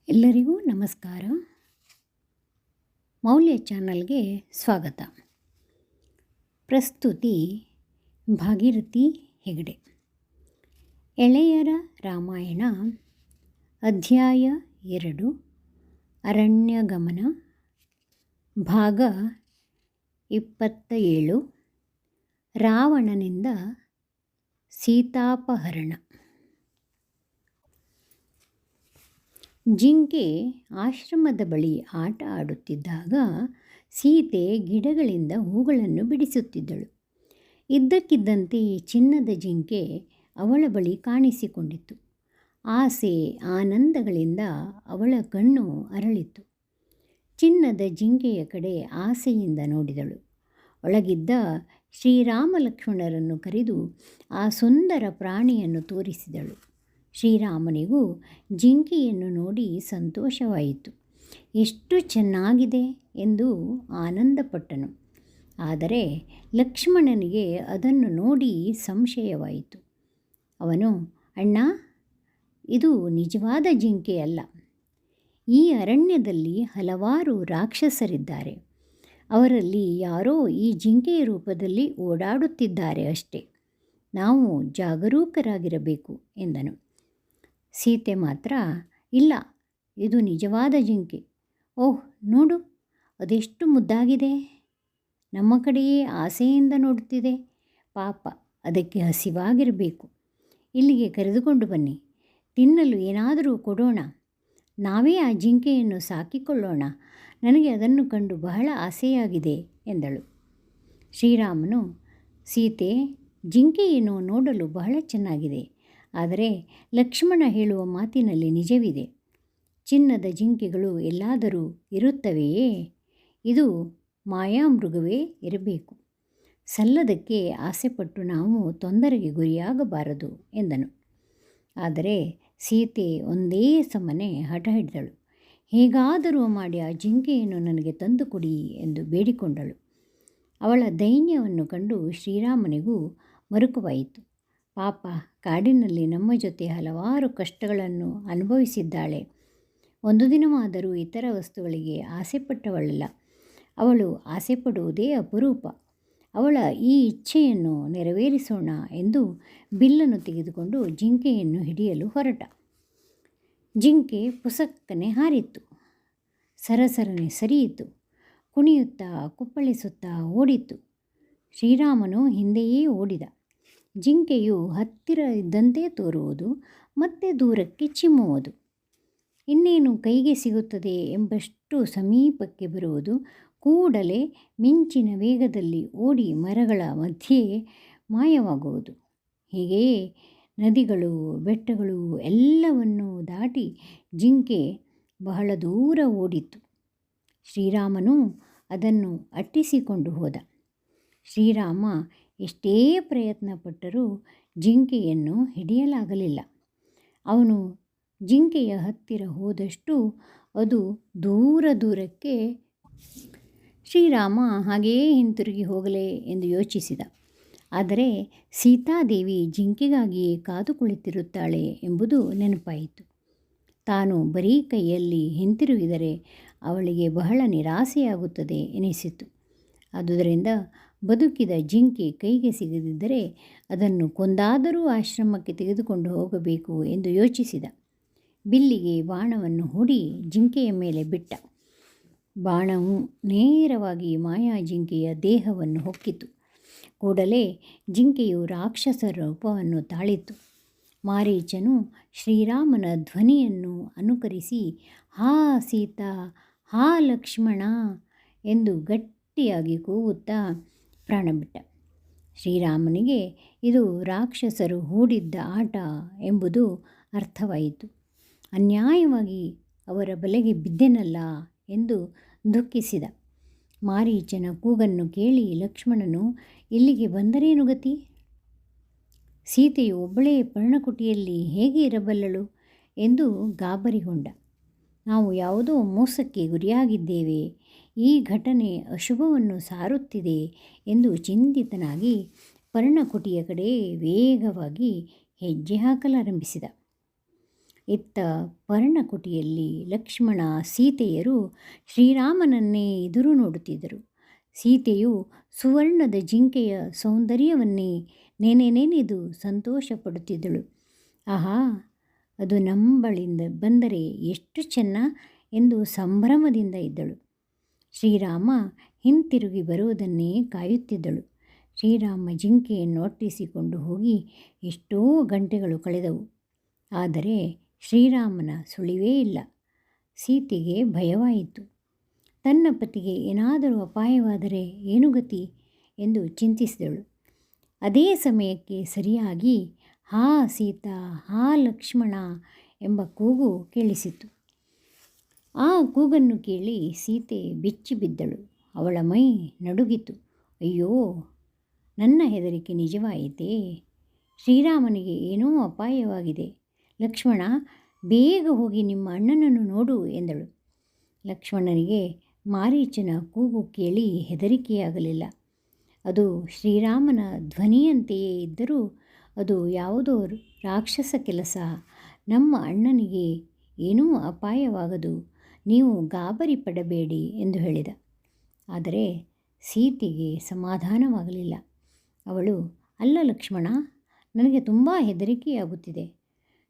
ಎಲ್ಲರಿಗೂ ನಮಸ್ಕಾರ. ಮೌಲ್ಯ ಚಾನಲ್ಗೆ ಸ್ವಾಗತ. ಪ್ರಸ್ತುತಿ ಭಾಗೀರಥಿ ಹೆಗಡೆ. ಎಳೆಯರ ರಾಮಾಯಣ ಅಧ್ಯಾಯ 2 ಅರಣ್ಯಗಮನ ಭಾಗ 27 ರಾವಣನಿಂದ ಸೀತಾಪಹರಣ. ಜಿಂಕೆ ಆಶ್ರಮದ ಬಳಿ ಆಟ ಆಡುತ್ತಿದ್ದಾಗ ಸೀತೆ ಗಿಡಗಳಿಂದ ಹೂಗಳನ್ನು ಬಿಡಿಸುತ್ತಿದ್ದಳು. ಇದ್ದಕ್ಕಿದ್ದಂತೆ ಚಿನ್ನದ ಜಿಂಕೆ ಅವಳ ಬಳಿ ಕಾಣಿಸಿಕೊಂಡಿತು. ಆಸೆ ಆನಂದಗಳಿಂದ ಅವಳ ಕಣ್ಣು ಅರಳಿತು. ಚಿನ್ನದ ಜಿಂಕೆಯ ಕಡೆ ಆಸೆಯಿಂದ ನೋಡಿದಳು. ಒಳಗಿದ್ದ ಶ್ರೀರಾಮ ಲಕ್ಷ್ಮಣರನ್ನು ಕರೆದು ಆ ಸುಂದರ ಪ್ರಾಣಿಯನ್ನು ತೋರಿಸಿದಳು. ಶ್ರೀರಾಮನಿಗೂ ಜಿಂಕೆಯನ್ನು ನೋಡಿ ಸಂತೋಷವಾಯಿತು. ಎಷ್ಟು ಚೆನ್ನಾಗಿದೆ ಎಂದು ಆನಂದಪಟ್ಟನು. ಆದರೆ ಲಕ್ಷ್ಮಣನಿಗೆ ಅದನ್ನು ನೋಡಿ ಸಂಶಯವಾಯಿತು. ಅವನು, ಅಣ್ಣ, ಇದು ನಿಜವಾದ ಜಿಂಕೆಯಲ್ಲ. ಈ ಅರಣ್ಯದಲ್ಲಿ ಹಲವಾರು ರಾಕ್ಷಸರಿದ್ದಾರೆ. ಅವರಲ್ಲಿ ಯಾರೋ ಈ ಜಿಂಕೆಯ ರೂಪದಲ್ಲಿ ಓಡಾಡುತ್ತಿದ್ದಾರೆ ಅಷ್ಟೇ. ನಾವು ಜಾಗರೂಕರಾಗಿರಬೇಕು ಎಂದನು. ಸೀತೆ ಮಾತ್ರ, ಇಲ್ಲ, ಇದು ನಿಜವಾದ ಜಿಂಕೆ. ಓಹ್, ನೋಡು, ಅದೆಷ್ಟು ಮುದ್ದಾಗಿದೆ. ನಮ್ಮ ಕಡೆಯೇ ಆಸೆಯಿಂದ ನೋಡುತ್ತಿದೆ. ಪಾಪ, ಅದಕ್ಕೆ ಹಸಿವಾಗಿರಬೇಕು. ಇಲ್ಲಿಗೆ ಕರೆದುಕೊಂಡು ಬನ್ನಿ, ತಿನ್ನಲು ಏನಾದರೂ ಕೊಡೋಣ. ನಾವೇ ಆ ಜಿಂಕೆಯನ್ನು ಸಾಕಿಕೊಳ್ಳೋಣ. ನನಗೆ ಅದನ್ನು ಕಂಡು ಬಹಳ ಆಸೆಯಾಗಿದೆ ಎಂದಳು. ಶ್ರೀರಾಮನು, ಸೀತೆ, ಜಿಂಕೆಯನ್ನು ನೋಡಲು ಬಹಳ ಚೆನ್ನಾಗಿದೆ. ಆದರೆ ಲಕ್ಷ್ಮಣ ಹೇಳುವ ಮಾತಿನಲ್ಲಿ ನಿಜವಿದೆ. ಚಿನ್ನದ ಜಿಂಕೆಗಳು ಎಲ್ಲಾದರೂ ಇರುತ್ತವೆಯೇ? ಇದು ಮಾಯಾಮೃಗವೇ ಇರಬೇಕು. ಸಲ್ಲದಕ್ಕೆ ಆಸೆಪಟ್ಟು ನಾವು ತೊಂದರೆಗೆ ಗುರಿಯಾಗಬಾರದು ಎಂದನು. ಆದರೆ ಸೀತೆ ಒಂದೇ ಸಮನೆ ಹಠ ಹಿಡಿದಳು. ಹೇಗಾದರೂ ಮಾಡಿ ಆ ಜಿಂಕೆಯನ್ನು ನನಗೆ ತಂದುಕೊಡಿ ಎಂದು ಬೇಡಿಕೊಂಡಳು. ಅವಳ ದೈನ್ಯವನ್ನು ಕಂಡು ಶ್ರೀರಾಮನಿಗೂ ಮರುಕವಾಯಿತು. ಪಾಪ, ಕಾಡಿನಲ್ಲಿ ನಮ್ಮ ಜೊತೆ ಹಲವಾರು ಕಷ್ಟಗಳನ್ನು ಅನುಭವಿಸಿದ್ದಾಳೆ. ಒಂದು ದಿನವಾದರೂ ಇತರ ವಸ್ತುಗಳಿಗೆ ಆಸೆಪಟ್ಟವಳಲ್ಲ. ಅವಳು ಆಸೆಪಡುವುದೇ ಅಪರೂಪ. ಅವಳ ಈ ಇಚ್ಛೆಯನ್ನು ನೆರವೇರಿಸೋಣ ಎಂದು ಬಿಲ್ಲನ್ನು ತೆಗೆದುಕೊಂಡು ಜಿಂಕೆಯನ್ನು ಹಿಡಿಯಲು ಹೊರಟ. ಜಿಂಕೆ ಪುಸಕ್ಕನೆ ಹಾರಿತ್ತು. ಸರಸರನೆ ಸರಿಯಿತು. ಕುಣಿಯುತ್ತಾ ಕುಪ್ಪಳಿಸುತ್ತಾ ಓಡಿತು. ಶ್ರೀರಾಮನು ಹಿಂದೆಯೇ ಓಡಿದ. ಜಿಂಕೆಯು ಹತ್ತಿರ ಇದ್ದಂತೆ ತೋರುವುದು, ಮತ್ತೆ ದೂರಕ್ಕೆ ಚಿಮ್ಮುವುದು. ಇನ್ನೇನು ಕೈಗೆ ಸಿಗುತ್ತದೆ ಎಂಬಷ್ಟು ಸಮೀಪಕ್ಕೆ ಬರುವುದು. ಕೂಡಲೇ ಮಿಂಚಿನ ವೇಗದಲ್ಲಿ ಓಡಿ ಮರಗಳ ಮಧ್ಯೆ ಮಾಯವಾಗುವುದು. ಹೀಗೆಯೇ ನದಿಗಳು, ಬೆಟ್ಟಗಳು ಎಲ್ಲವನ್ನೂ ದಾಟಿ ಜಿಂಕೆ ಬಹಳ ದೂರ ಓಡಿತು. ಶ್ರೀರಾಮನು ಅದನ್ನು ಅಟ್ಟಿಸಿಕೊಂಡು ಹೋದ. ಶ್ರೀರಾಮ ಎಷ್ಟೇ ಪ್ರಯತ್ನಪಟ್ಟರೂ ಜಿಂಕೆಯನ್ನು ಹಿಡಿಯಲಾಗಲಿಲ್ಲ. ಅವನು ಜಿಂಕೆಯ ಹತ್ತಿರ ಹೋದಷ್ಟು ಅದು ದೂರಕ್ಕೆ. ಶ್ರೀರಾಮ ಹಾಗೆಯೇ ಹಿಂತಿರುಗಿ ಹೋಗಲೇ ಎಂದು ಯೋಚಿಸಿದ. ಆದರೆ ಸೀತಾದೇವಿ ಜಿಂಕೆಗಾಗಿಯೇ ಕಾದು ಕುಳಿತಿರುತ್ತಾಳೆ ಎಂಬುದು ನೆನಪಾಯಿತು. ತಾನು ಬರೀ ಕೈಯಲ್ಲಿ ಹಿಂತಿರುಗಿದರೆ ಅವಳಿಗೆ ಬಹಳ ನಿರಾಸೆಯಾಗುತ್ತದೆ ಎನಿಸಿತು. ಆದುದರಿಂದ ಬದುಕಿದ ಜಿಂಕೆ ಕೈಗೆ ಸಿಗದಿದ್ದರೆ ಅದನ್ನು ಕೊಂದಾದರೂ ಆಶ್ರಮಕ್ಕೆ ತೆಗೆದುಕೊಂಡು ಹೋಗಬೇಕು ಎಂದು ಯೋಚಿಸಿದ. ಬಿಲ್ಲಿಗೆ ಬಾಣವನ್ನು ಹೂಡಿ ಜಿಂಕೆಯ ಮೇಲೆ ಬಿಟ್ಟ. ಬಾಣವು ನೇರವಾಗಿ ಮಾಯಾ ಜಿಂಕೆಯ ದೇಹವನ್ನು ಹೊಕ್ಕಿತು. ಕೂಡಲೇ ಜಿಂಕೆಯು ರಾಕ್ಷಸ ರೂಪವನ್ನು ತಾಳಿತು. ಮಾರೀಚನು ಶ್ರೀರಾಮನ ಧ್ವನಿಯನ್ನು ಅನುಕರಿಸಿ, ಹಾ ಸೀತಾ, ಹಾ ಲಕ್ಷ್ಮಣ ಎಂದು ಗಟ್ಟಿಯಾಗಿ ಕೂಗುತ್ತಾ ಪ್ರಾಣಬಿಟ್ಟ. ಶ್ರೀರಾಮನಿಗೆ ಇದು ರಾಕ್ಷಸರು ಹೂಡಿದ್ದ ಆಟ ಎಂಬುದು ಅರ್ಥವಾಯಿತು. ಅನ್ಯಾಯವಾಗಿ ಅವರ ಬಲೆಗೆ ಬಿದ್ದೆನಲ್ಲ ಎಂದು ದುಃಖಿಸಿದ. ಮಾರೀಚನ ಕೂಗನ್ನು ಕೇಳಿ ಲಕ್ಷ್ಮಣನು, ಇಲ್ಲಿಗೆ ಬಂದರೇನು ಗತಿ? ಸೀತೆಯು ಒಬ್ಬಳೇ ಪರ್ಣಕುಟಿಯಲ್ಲಿ ಹೇಗೆ ಇರಬಲ್ಲಳು ಎಂದು ಗಾಬರಿಗೊಂಡ. ನಾವು ಯಾವುದೋ ಮೋಸಕ್ಕೆ ಗುರಿಯಾಗಿದ್ದೇವೆ. ಈ ಘಟನೆ ಅಶುಭವನ್ನು ಸಾರುತ್ತಿದೆ ಎಂದು ಚಿಂತಿತನಾಗಿ ಪರ್ಣಕುಟಿಯ ಕಡೆ ವೇಗವಾಗಿ ಹೆಜ್ಜೆ ಹಾಕಲಾರಂಭಿಸಿದ. ಇತ್ತ ಪರ್ಣಕುಟಿಯಲ್ಲಿ ಲಕ್ಷ್ಮಣ ಸೀತೆಯರು ಶ್ರೀರಾಮನನ್ನೇ ಎದುರು ನೋಡುತ್ತಿದ್ದರು. ಸೀತೆಯು ಸುವರ್ಣದ ಜಿಂಕೆಯ ಸೌಂದರ್ಯವನ್ನೇ ನೆನೆದು ಸಂತೋಷ ಪಡುತ್ತಿದ್ದಳು. ಆಹಾ, ಅದು ನಂಬಳಿಂದ ಬಂದರೆ ಎಷ್ಟು ಚೆನ್ನ ಎಂದು ಸಂಭ್ರಮದಿಂದ ಇದ್ದಳು. ಶ್ರೀರಾಮ ಹಿಂತಿರುಗಿ ಬರುವುದನ್ನೇ ಕಾಯುತ್ತಿದ್ದಳು. ಶ್ರೀರಾಮ ಜಿಂಕೆಯನ್ನು ಒಟ್ಟಿಸಿಕೊಂಡು ಹೋಗಿ ಎಷ್ಟೋ ಗಂಟೆಗಳು ಕಳೆದವು. ಆದರೆ ಶ್ರೀರಾಮನ ಸುಳಿವೇ ಇಲ್ಲ. ಸೀತೆಗೆ ಭಯವಾಯಿತು. ತನ್ನ ಪತಿಗೆ ಏನಾದರೂ ಅಪಾಯವಾದರೆ ಏನು ಗತಿ ಎಂದು ಚಿಂತಿಸಿದಳು. ಅದೇ ಸಮಯಕ್ಕೆ ಸರಿಯಾಗಿ ಹಾ ಸೀತಾ, ಹಾ ಲಕ್ಷ್ಮಣ ಎಂಬ ಕೂಗು ಕೇಳಿಸಿತು. ಆ ಕೂಗನ್ನು ಕೇಳಿ ಸೀತೆ ಬೆಚ್ಚಿ ಬಿದ್ದಳು. ಅವಳ ಮೈ ನಡುಗಿತು. ಅಯ್ಯೋ, ನನ್ನ ಹೆದರಿಕೆ ನಿಜವಾಯಿತೇ? ಶ್ರೀರಾಮನಿಗೆ ಏನೋ ಅಪಾಯವಾಗಿದೆ. ಲಕ್ಷ್ಮಣ, ಬೇಗ ಹೋಗಿ ನಿಮ್ಮ ಅಣ್ಣನನ್ನು ನೋಡು ಎಂದಳು. ಲಕ್ಷ್ಮಣನಿಗೆ ಮಾರೀಚನ ಕೂಗು ಕೇಳಿ ಹೆದರಿಕೆಯಾಗಲಿಲ್ಲ. ಅದು ಶ್ರೀರಾಮನ ಧ್ವನಿಯಂತೆಯೇ ಇದ್ದರೂ ಅದು ಯಾವುದೋ ರಾಕ್ಷಸ ಕೆಲಸ. ನಮ್ಮ ಅಣ್ಣನಿಗೆ ಏನೂ ಅಪಾಯವಾಗದು, ನೀವು ಗಾಬರಿ ಪಡಬೇಡಿ ಎಂದು ಹೇಳಿದ. ಆದರೆ ಸೀತೆಗೆ ಸಮಾಧಾನವಾಗಲಿಲ್ಲ. ಅವಳು, ಅಲ್ಲ ಲಕ್ಷ್ಮಣ, ನನಗೆ ತುಂಬ ಹೆದರಿಕೆಯಾಗುತ್ತಿದೆ.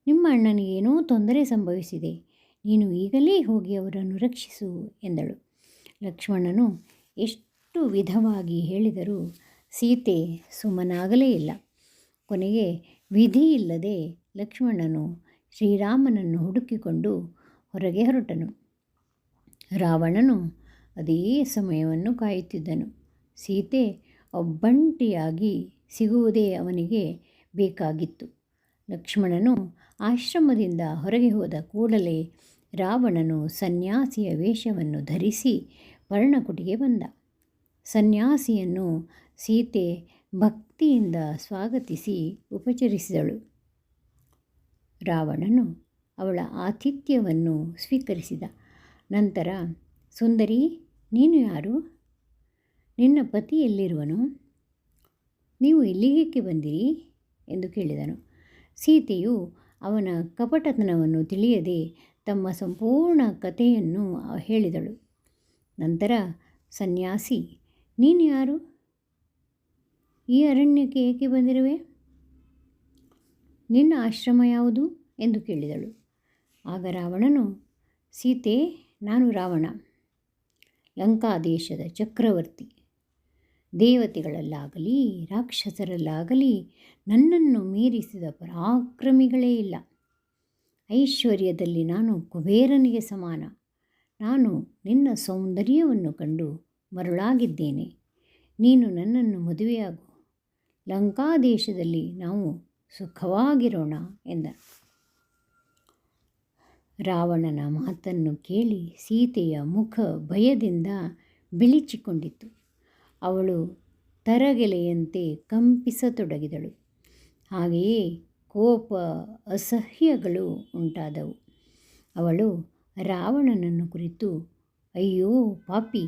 ನಿಮ್ಮ ಅಣ್ಣನಿಗೆ ಏನೋ ತೊಂದರೆ ಸಂಭವಿಸಿದೆ. ನೀನು ಈಗಲೇ ಹೋಗಿ ಅವರನ್ನು ರಕ್ಷಿಸು ಎಂದಳು. ಲಕ್ಷ್ಮಣನು ಎಷ್ಟು ವಿಧವಾಗಿ ಹೇಳಿದರೂ ಸೀತೆ ಸುಮ್ಮನಾಗಲೇ ಇಲ್ಲ. ಕೊನೆಗೆ ವಿಧಿಯಿಲ್ಲದೆ ಲಕ್ಷ್ಮಣನು ಶ್ರೀರಾಮನನ್ನು ಹುಡುಕಿಕೊಂಡು ಹೊರಗೆ ಹೊರಟನು. ರಾವಣನು ಅದೇ ಸಮಯವನ್ನು ಕಾಯುತ್ತಿದ್ದನು. ಸೀತೆ ಒಬ್ಬಂಟಿಯಾಗಿ ಸಿಗುವುದೇ ಅವನಿಗೆ ಬೇಕಾಗಿತ್ತು. ಲಕ್ಷ್ಮಣನು ಆಶ್ರಮದಿಂದ ಹೊರಗೆ ಹೋದ ಕೂಡಲೇ ರಾವಣನು ಸನ್ಯಾಸಿಯ ವೇಷವನ್ನು ಧರಿಸಿ ಪರ್ಣಕುಟಿಗೆ ಬಂದ. ಸನ್ಯಾಸಿಯನ್ನು ಸೀತೆ ಭಕ್ತಿಯಿಂದ ಸ್ವಾಗತಿಸಿ ಉಪಚರಿಸಿದಳು. ರಾವಣನು ಅವಳ ಆತಿಥ್ಯವನ್ನು ಸ್ವೀಕರಿಸಿದ. ನಂತರ, ಸುಂದರಿ, ನೀನು ಯಾರು? ನಿನ್ನ ಪತಿ ಎಲ್ಲಿರುವನು? ನೀವು ಇಲ್ಲಿಗೇಕೆ ಬಂದಿರಿ ಎಂದು ಕೇಳಿದನು. ಸೀತೆಯು ಅವನ ಕಪಟತನವನ್ನು ತಿಳಿಯದೆ ತಮ್ಮ ಸಂಪೂರ್ಣ ಕಥೆಯನ್ನು ಹೇಳಿದಳು. ನಂತರ ಸನ್ಯಾಸಿ, ನೀನು ಯಾರು? ಈ ಅರಣ್ಯಕ್ಕೆ ಏಕೆ ಬಂದಿರುವೆ? ನಿನ್ನ ಆಶ್ರಮ ಯಾವುದು ಎಂದು ಕೇಳಿದಳು. ಆಗ ರಾವಣನು, ಸೀತೆ, ನಾನು ರಾವಣ, ಲಂಕಾದೇಶದ ಚಕ್ರವರ್ತಿ. ದೇವತೆಗಳಲ್ಲಾಗಲಿ ರಾಕ್ಷಸರಲ್ಲಾಗಲಿ ನನ್ನನ್ನು ಮೀರಿಸಿದ ಪರಾಕ್ರಮಿಗಳೇ ಇಲ್ಲ. ಐಶ್ವರ್ಯದಲ್ಲಿ ನಾನು ಕುಬೇರನಿಗೆ ಸಮಾನ. ನಾನು ನಿನ್ನ ಸೌಂದರ್ಯವನ್ನು ಕಂಡು ಮರುಳಾಗಿದ್ದೇನೆ. ನೀನು ನನ್ನನ್ನು ಮದುವೆಯಾಗು. ಲಂಕಾದೇಶದಲ್ಲಿ ನಾವು ಸುಖವಾಗಿರೋಣ ಎಂದ. ರಾವಣನ ಮಾತನ್ನು ಕೇಳಿ ಸೀತೆಯ ಮುಖ ಭಯದಿಂದ ಬಿಳಿಚಿಕೊಂಡಿತು. ಅವಳು ತರಗೆಲೆಯಂತೆ ಕಂಪಿಸತೊಡಗಿದಳು. ಹಾಗೆಯೇ ಕೋಪ, ಅಸಹ್ಯಗಳು ಉಂಟಾದವು. ಅವಳು ರಾವಣನನ್ನು ಕುರಿತು, ಅಯ್ಯೋ ಪಾಪಿ,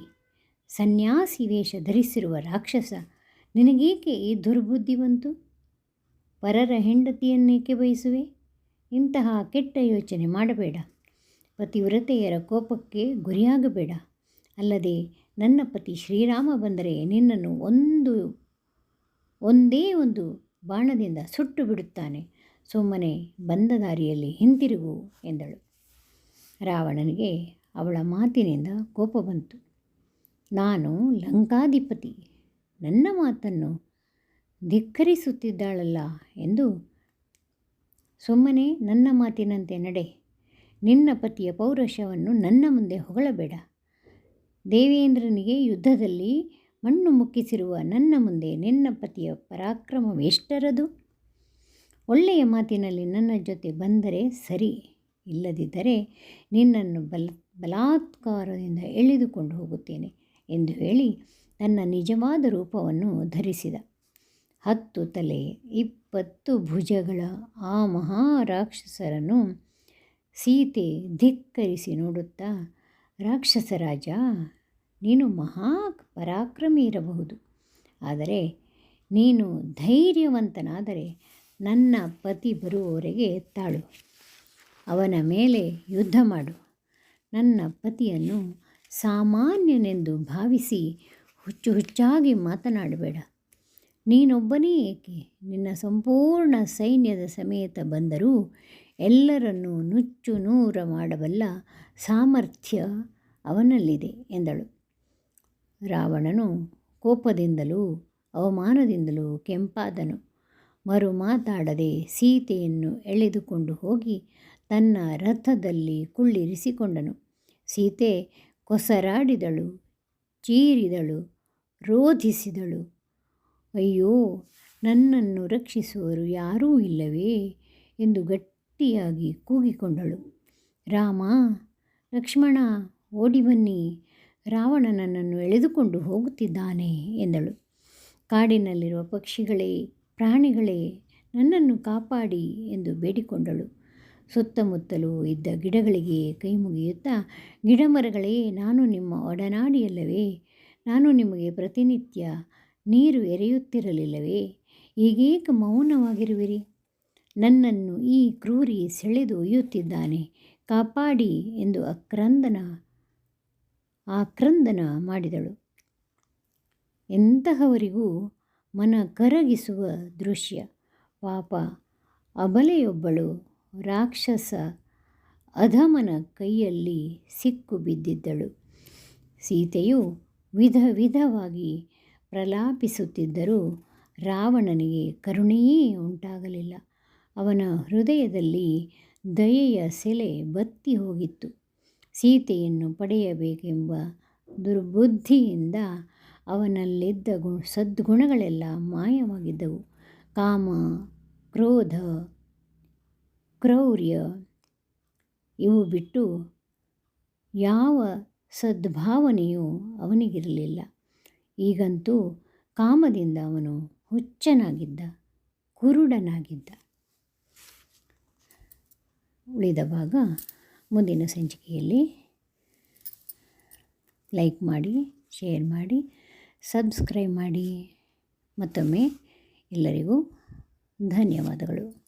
ಸನ್ಯಾಸಿ ವೇಷ ಧರಿಸಿರುವ ರಾಕ್ಷಸ, ನಿನಗೇಕೆ ಈ ದುರ್ಬುದ್ಧಿ ಬಂತು? ಪರರ ಹೆಂಡತಿಯನ್ನೇಕೆ ಬಯಸುವೆ? ಇಂತಹ ಕೆಟ್ಟ ಯೋಚನೆ ಮಾಡಬೇಡ. ಪತಿವ್ರತೆಯರ ಕೋಪಕ್ಕೆ ಗುರಿಯಾಗಬೇಡ. ಅಲ್ಲದೆ ನನ್ನ ಪತಿ ಶ್ರೀರಾಮ ಬಂದರೆ ನಿನ್ನನ್ನು ಒಂದೇ ಒಂದು ಬಾಣದಿಂದ ಸುಟ್ಟು ಬಿಡುತ್ತಾನೆ. ಸುಮ್ಮನೆ ಬಂದ ದಾರಿಯಲ್ಲಿ ಹಿಂತಿರುಗು ಎಂದಳು. ರಾವಣನಿಗೆ ಅವಳ ಮಾತಿನಿಂದ ಕೋಪ ಬಂತು. ನಾನು ಲಂಕಾಧಿಪತಿ, ನನ್ನ ಮಾತನ್ನು ಧಿಕ್ಕರಿಸುತ್ತಿದ್ದಾಳಲ್ಲ ಎಂದು ಸುಮ್ಮನೆ ನನ್ನ ಮಾತಿನಂತೆ ನಡೆ. ನಿನ್ನ ಪತಿಯ ಪೌರುಷವನ್ನು ನನ್ನ ಮುಂದೆ ಹೊಗಳಬೇಡ. ದೇವೇಂದ್ರನಿಗೆ ಯುದ್ಧದಲ್ಲಿ ಮಣ್ಣು ಮುಕ್ಕಿಸಿರುವ ನನ್ನ ಮುಂದೆ ನಿನ್ನ ಪತಿಯ ಪರಾಕ್ರಮವೆಷ್ಟರದು? ಒಳ್ಳೆಯ ಮಾತಿನಲ್ಲಿ ನನ್ನ ಜೊತೆ ಬಂದರೆ ಸರಿ, ಇಲ್ಲದಿದ್ದರೆ ನಿನ್ನನ್ನು ಬಲಾತ್ಕಾರದಿಂದ ಎಳೆದುಕೊಂಡು ಹೋಗುತ್ತೇನೆ ಎಂದು ಹೇಳಿ ತನ್ನ ನಿಜವಾದ ರೂಪವನ್ನು ಧರಿಸಿದ. 10 ತಲೆ 20 ಭುಜಗಳ ಆ ಮಹಾರಾಕ್ಷಸರನ್ನು ಸೀತೆ ಧಿಕ್ಕರಿಸಿ ನೋಡುತ್ತಾ, ರಾಕ್ಷಸರಾಜ, ನೀನು ಮಹಾ ಪರಾಕ್ರಮಿ ಇರಬಹುದು. ಆದರೆ ನೀನು ಧೈರ್ಯವಂತನಾದರೆ ನನ್ನ ಪತಿ ಬರುವವರೆಗೆ ತಾಳು. ಅವನ ಮೇಲೆ ಯುದ್ಧ ಮಾಡು. ನನ್ನ ಪತಿಯನ್ನು ಸಾಮಾನ್ಯನೆಂದು ಭಾವಿಸಿ ಹುಚ್ಚಾಗಿ ಮಾತನಾಡಬೇಡ. ನೀನೊಬ್ಬನೇ ಏಕೆ, ನಿನ್ನ ಸಂಪೂರ್ಣ ಸೈನ್ಯದ ಸಮೇತ ಬಂದರೂ ಎಲ್ಲರನ್ನೂ ನುಚ್ಚು ನೂರ ಮಾಡಬಲ್ಲ ಸಾಮರ್ಥ್ಯ ಅವನಲ್ಲಿದೆ ಎಂದಳು. ರಾವಣನು ಕೋಪದಿಂದಲೂ ಅವಮಾನದಿಂದಲೂ ಕೆಂಪಾದನು. ಮರು ಮಾತಾಡದೆ ಸೀತೆಯನ್ನು ಎಳೆದುಕೊಂಡು ಹೋಗಿ ತನ್ನ ರಥದಲ್ಲಿ ಕುಳ್ಳಿರಿಸಿಕೊಂಡನು. ಸೀತೆ ಕೊಸರಾಡಿದಳು, ಚೀರಿದಳು, ರೋಧಿಸಿದಳು. ಅಯ್ಯೋ, ನನ್ನನ್ನು ರಕ್ಷಿಸುವರು ಯಾರೂ ಇಲ್ಲವೇ ಎಂದು ಗಟ್ಟಿಯಾಗಿ ಕೂಗಿಕೊಂಡಳು. ರಾಮ, ಲಕ್ಷ್ಮಣ, ಓಡಿ ಬನ್ನಿ, ರಾವಣ ನನ್ನನ್ನು ಎಳೆದುಕೊಂಡು ಹೋಗುತ್ತಿದ್ದಾನೆ ಎಂದಳು. ಕಾಡಿನಲ್ಲಿರುವ ಪಕ್ಷಿಗಳೇ, ಪ್ರಾಣಿಗಳೇ, ನನ್ನನ್ನು ಕಾಪಾಡಿ ಎಂದು ಬೇಡಿಕೊಂಡಳು. ಸುತ್ತಮುತ್ತಲೂ ಇದ್ದ ಗಿಡಗಳಿಗೆ ಕೈ ಮುಗಿಯುತ್ತಾ, ಗಿಡಮರಗಳೇ, ನಾನು ನಿಮ್ಮ ಒಡನಾಡಿಯಲ್ಲವೇ? ನಾನು ನಿಮಗೆ ಪ್ರತಿನಿತ್ಯ ನೀರು ಎರೆಯುತ್ತಿರಲಿಲ್ಲವೇ? ಈಗೇಕ ಮೌನವಾಗಿರುವಿರಿ? ನನ್ನನ್ನು ಈ ಕ್ರೂರಿ ಸೆಳೆದು ಒಯ್ಯುತ್ತಿದ್ದಾನೆ, ಕಾಪಾಡಿ ಎಂದು ಆಕ್ರಂದನ ಮಾಡಿದಳು. ಎಂತಹವರಿಗೂ ಮನ ಕರಗಿಸುವ ದೃಶ್ಯ. ಪಾಪ, ಅಬಲೆಯೊಬ್ಬಳು ರಾಕ್ಷಸ ಅಧಮನ ಕೈಯಲ್ಲಿ ಸಿಕ್ಕು ಬಿದ್ದಿದ್ದಳು. ಸೀತೆಯು ವಿಧವಾಗಿ ಪ್ರಲಾಪಿಸುತ್ತಿದ್ದರೂ ರಾವಣನಿಗೆ ಕರುಣೆಯೇ ಉಂಟಾಗಲಿಲ್ಲ. ಅವನ ಹೃದಯದಲ್ಲಿ ದಯೆಯ ಸೆಲೆ ಬತ್ತಿ ಹೋಗಿತ್ತು. ಸೀತೆಯನ್ನು ಪಡೆಯಬೇಕೆಂಬ ದುರ್ಬುದ್ಧಿಯಿಂದ ಅವನಲ್ಲಿದ್ದ ಸದ್ಗುಣಗಳೆಲ್ಲ ಮಾಯವಾಗಿದ್ದವು. ಕಾಮ, ಕ್ರೋಧ, ಕ್ರೌರ್ಯ ಇವು ಬಿಟ್ಟು ಯಾವ ಸದ್ಭಾವನೆಯೂ ಅವನಿಗಿರಲಿಲ್ಲ. ಈಗಂತೂ ಕಾಮದಿಂದ ಅವನು ಹುಚ್ಚನಾಗಿದ್ದ, ಕುರುಡನಾಗಿದ್ದ. ಉಳಿದ ಭಾಗ ಮುಂದಿನ ಸಂಚಿಕೆಯಲ್ಲಿ. ಲೈಕ್ ಮಾಡಿ, ಶೇರ್ ಮಾಡಿ, ಸಬ್ಸ್ಕ್ರೈಬ್ ಮಾಡಿ. ಮತ್ತೊಮ್ಮೆ ಎಲ್ಲರಿಗೂ ಧನ್ಯವಾದಗಳು.